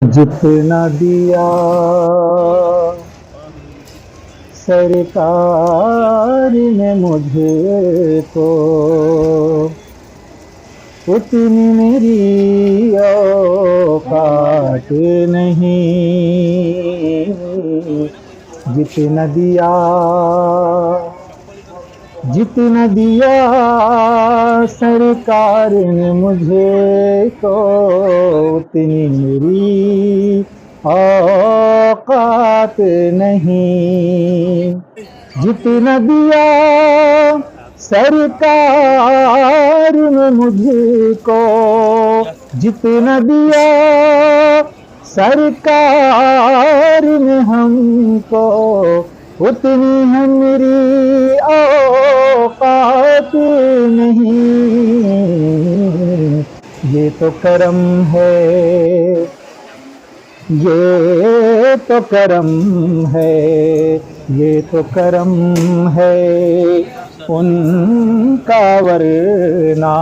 जितना दिया सरकार ने मुझे को, उतनी मेरी औकात नहीं। जितना दिया सरकार ने मुझे को, उतनी मेरी औकात नहीं। जितना दिया सरकार ने मुझे को, जितना दिया सरकार ने हमको, उतनी है मेरी औकात नहीं। ये तो करम है, ये तो करम है, ये तो करम है उनका, वरना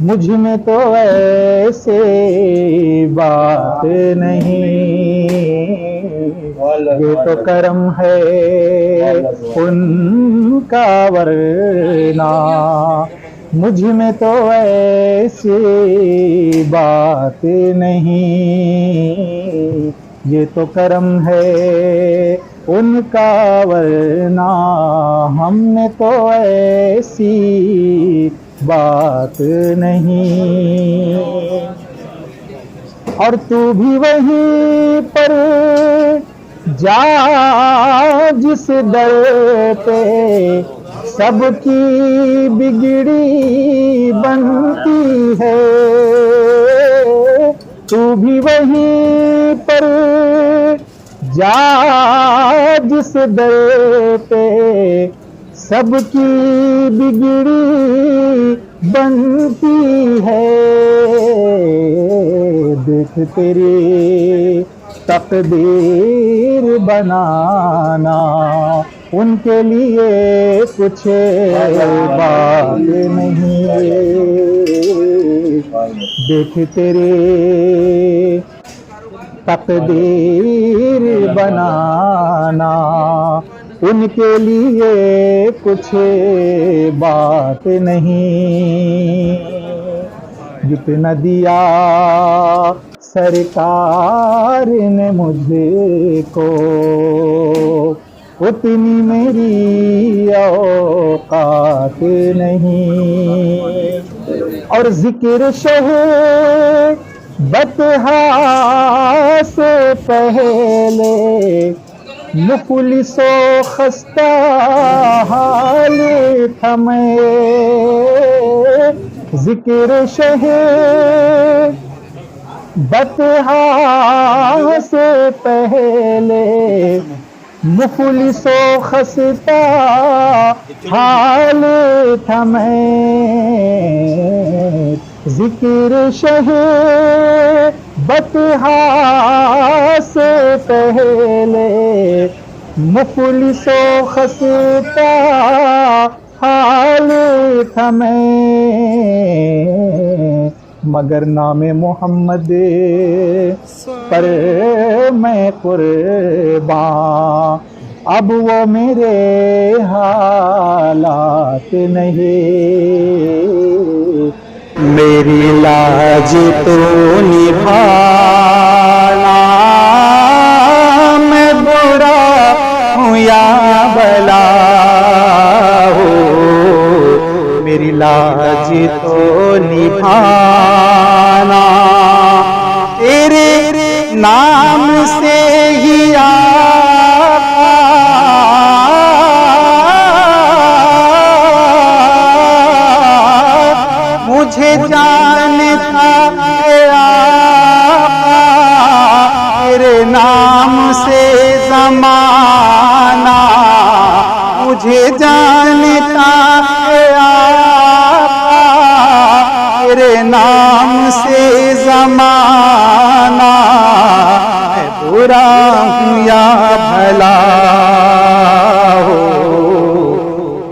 मुझ में तो ऐसे बात नहीं। ये तो करम है उनका, वरना मुझ में तो ऐसी बात नहीं। ये तो करम है उनका, वरना हमने तो ऐसी बात नहीं। और तू भी वहीं पर जा जिस दर पे सबकी बिगड़ी बनती है। तू भी वहीं पर जा जिस दर पे सबकी बिगड़ी बनती है। देख तेरी तकदीर बनाना, उनके लिए कुछ बात नहीं। देख तेरी तकदीर बनाना, उनके लिए कुछ बात नहीं। जितना दिया सरकार ने मुझे को, उतनी मेरी औकात नहीं। और जिक्र शहे बतहा से पहले मुफलिसो खस्ता हाल थमे। जिक्र शहे बतहा से पहले मुफलिसो खस्ता हाल थमे। जिक्र शहे बतहा से पहले मुफलिसो खस्ता हाल थमे। मगर नामे मोहम्मद पर मैं कुर्बान, अब वो मेरे हालात नहीं। मेरी लाज तो निभाना, मैं बुरा हूँ या भला हो। मेरी लाज तो निभाना, तेरे नाम से ही आका मुझे जानता है आका। तेरे नाम से ज़माना मुझे जानता है आका। तेरे नाम से ज़माना, मैं बुरा हूँ या भला हो।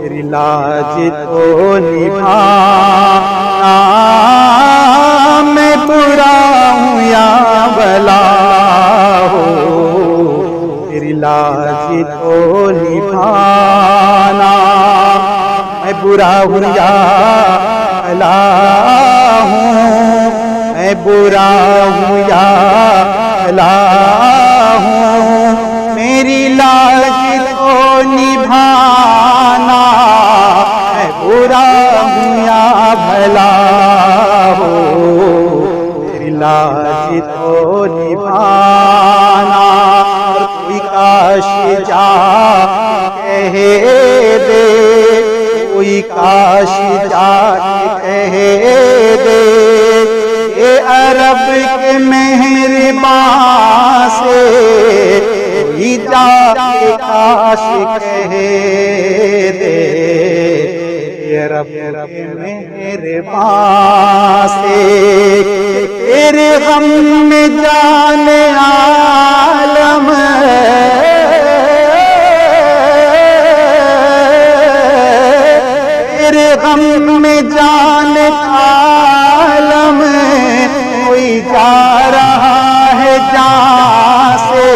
तेरी लाज तो निभाना, मैं बुरा हूँ या भला तो निभाना। मैं बुरा हूँ या भला हूँ, मैं बुरा हूँ या भला हूँ, मेरी लाज तो निभाना। मैं बुरा हूँ या भला हूँ, मेरी लाज तो निभाना। कोई काश जा कह दे, कोई काश जा कह दे, ये अरब के मेहरबान से कोई जाके काश कह दे, ये अरब के मेहरबान से तेरे गम में जाने आलम, तेरे गम में जाने आलम, कोई जा रहा है जान से,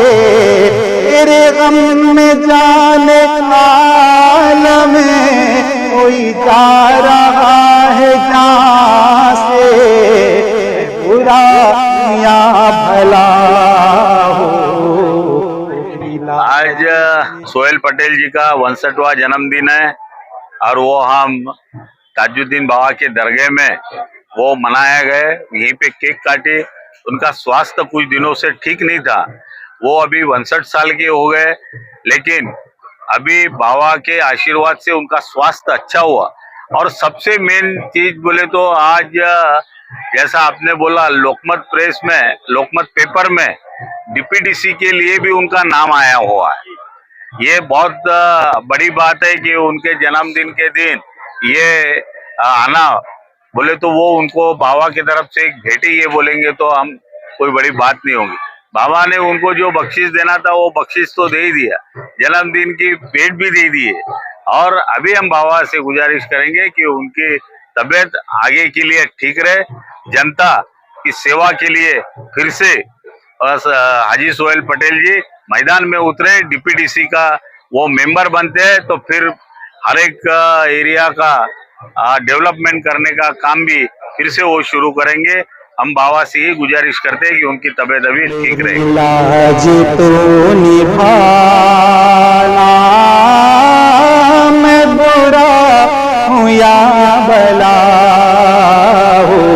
तेरे गम में जाने आलम, कोई जा रहा है जान से। बुरा या भला हो। आज सोहेल पटेल जी का 61वां जन्मदिन है और वो हम ताजुद्दीन बाबा के दरगाह में वो मनाया गए। यहीं पे केक काटे। उनका स्वास्थ्य कुछ दिनों से ठीक नहीं था, वो अभी 62 साल के हो गए, लेकिन अभी बाबा के आशीर्वाद से उनका स्वास्थ्य अच्छा हुआ। और सबसे मेन चीज बोले तो आज जैसा आपने बोला लोकमत प्रेस में, लोकमत पेपर में डीपीडीसी के लिए भी उनका नाम आया हुआ है। ये बहुत बड़ी बात है कि उनके जन्मदिन के दिन ये आना बोले तो वो उनको बाबा की तरफ से एक भेंट ही ये बोलेंगे तो हम कोई बड़ी बात नहीं होगी। बाबा ने उनको जो बख्शिश देना था वो बख्शिश तो दे ही दिया, जन्मदिन की भेंट भी दे दी है। और अभी हम बाबा से गुजारिश करेंगे कि उनकी तबीयत आगे के लिए ठीक रहे, जनता की सेवा के लिए फिर से हाजी सोहेल पटेल जी मैदान में उतरे, डीपीडीसी का वो मेंबर बनते हैं तो फिर हर एक एरिया का डेवलपमेंट करने का काम भी फिर से वो शुरू करेंगे। हम बाबा से ही गुजारिश करते हैं कि उनकी तबीयत अभी ठीक रहे। लाज तो निभाना, मैं बुरा हूँ या भला हूँ,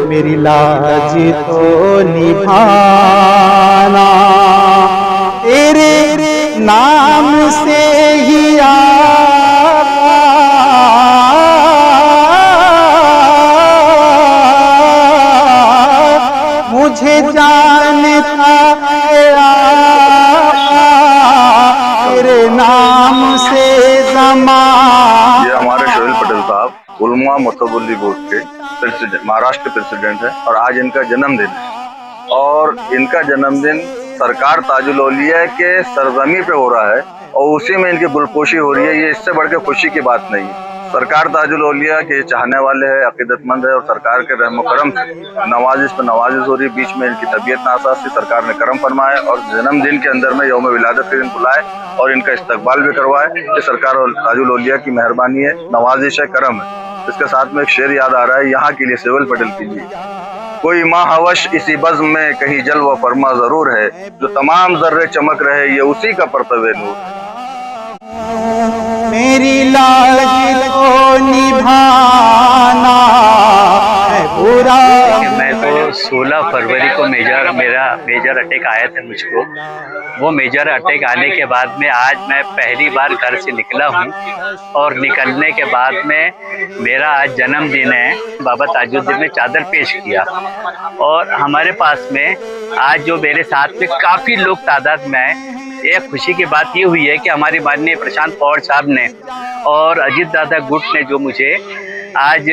मेरी लाज तो निभाना। तेरे नाम से ही मुझे जानता है तेरे नाम से ज़माना। ये हमारे सोहेल पटेल साहब उलमा मतबुल्ली बोर्ड के प्रेसिडेंट, महाराष्ट्र प्रेसिडेंट है और आज इनका जन्मदिन है। और इनका जन्मदिन सरकार ताजुल औलिया के सरजमी पे हो रहा है और उसी में इनकी गुलपोशी हो रही है। ये इससे बढ़ के खुशी की बात नहीं है। सरकार ताजुल औलिया के चाहने वाले है, अकीदतमंद है और सरकार के रहम करम से नवाजिश पे नवाजिश हो रही है। बीच में इनकी तबीयत नासाज थी, सरकार ने करम फरमाया और जन्मदिन के अंदर में यौम विलादत के दिन बुलाए और इनका इस्तकबाल भी करवाए। ये सरकार और ताजुल औलिया की मेहरबानी है, नवाजिश है, करम है। इसके साथ में एक शेर याद आ रहा है यहाँ के लिए, सोहेल पटेल के लिए। कोई माँ हवश इसी बज़्म में कहीं जलवा फरमा जरूर है, जो तमाम जर्रे चमक रहे ये उसी का परतवे नूर है। मेरी लाज को निभाना है बुरा। मैं तो 16 फरवरी को मेरा मेजर अटैक आया था मुझको। वो मेजर अटैक आने के बाद में आज मैं पहली बार घर से निकला हूँ और निकलने के बाद में मेरा आज जन्मदिन है। बाबा ताजुद्दीन ने चादर पेश किया और हमारे पास में आज जो मेरे साथ में काफ़ी लोग तादाद में आए। एक खुशी की बात ये हुई है कि हमारे माननीय प्रशांत पवार साहब ने और अजीत दादा गुट ने जो मुझे आज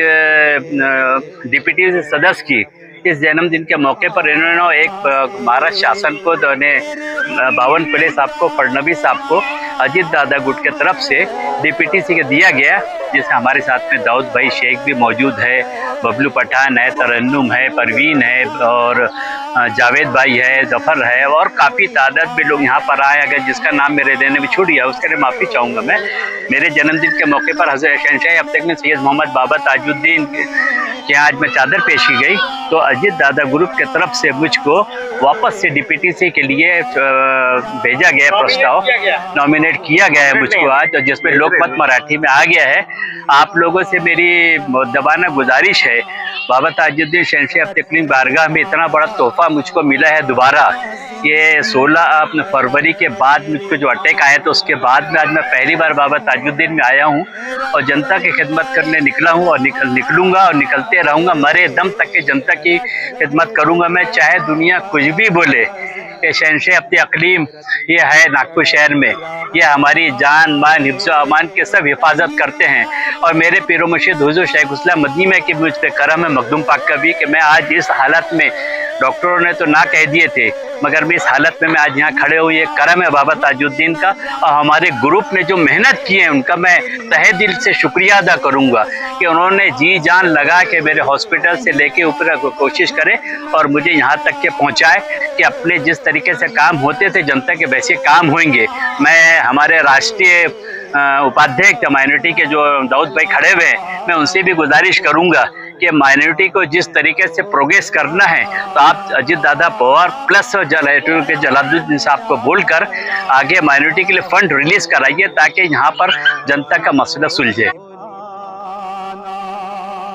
डिप्टी सदस्य की इस जन्मदिन के मौके पर इन्होंने एक महाराष्ट्र शासन को, बावनकुळे साहब को, फडणवीस साहब को अजीत दादा गुट के तरफ से डिप्टी सी दिया गया, जिससे हमारे साथ में दाऊद भाई शेख भी मौजूद है, बबलू पठान है, तरन्नुम है, परवीन है और जावेद भाई है, जफर है और काफ़ी तादाद में लोग यहाँ पर आए। अगर जिसका नाम मेरे देने में छूट गया उसके लिए माफ़ी चाहूँगा मैं। मेरे जन्मदिन के मौके पर हज़रत शहंशाह अब तक में सैयद मोहम्मद बाबा ताजुद्दीन के आज मैं चादर पेश की गई, तो अजीत दादा ग्रुप की तरफ से मुझको वापस से DPTC के लिए भेजा गया प्रस्ताव, नॉमिनेट किया गया है मुझको आज, और जिसमें लोकमत मराठी में आ गया है। आप लोगों से मेरी मुद्दबाना गुजारिश है, बाबा ताजुद्दीन शहंशाह तकलीम बारगाह में इतना बड़ा तोहफा मुझको मिला है दोबारा। ये 16 फरवरी के बाद मुझको जो अटैक आया तो उसके बाद में आज मैं पहली बार बाबा ताजुद्दीन में आया हूँ और जनता की खिदमत करने निकला हूँ और निकलूँगा और निकलते रहूँगा। मरे दम तक के जनता की खिदमत करूँगा मैं, चाहे दुनिया कुछ भी बोले। कि शहंशाह अपनी अकलीम ये है नागपुर शहर में, ये हमारी जान मान हिफ्ज़ अमान के सब हिफाजत करते हैं। और मेरे पीरो मुर्शिद हुज़ूर शेख उस्मान मदनी में कि मुझ पे करम है मखदूम पाक का भी कि मैं आज इस हालत में, डॉक्टरों ने तो ना कह दिए थे मगर मैं इस हालत में मैं आज यहाँ खड़े हुए, ये करम है बाबा ताजुद्दीन का। और हमारे ग्रुप ने जो मेहनत की है उनका मैं तहे दिल से शुक्रिया अदा करूँगा कि उन्होंने जी जान लगा के मेरे हॉस्पिटल से लेके ऊपर कोशिश करे और मुझे यहाँ तक के पहुँचाए कि अपने जिस तरीके से काम होते थे जनता के वैसे काम होंगे। मैं हमारे राष्ट्रीय उपाध्यक्ष माइनॉरिटी के जो दाऊद भाई खड़े हुए हैं, मैं उनसे भी गुजारिश करूँगा कि माइनॉरिटी को जिस तरीके से प्रोग्रेस करना है तो आप अजीत दादा पवार प्लस के जलालुद्दीन साहब को बोलकर आगे माइनॉरिटी के लिए फंड रिलीज कराइए ताकि यहाँ पर जनता का मसला सुलझे।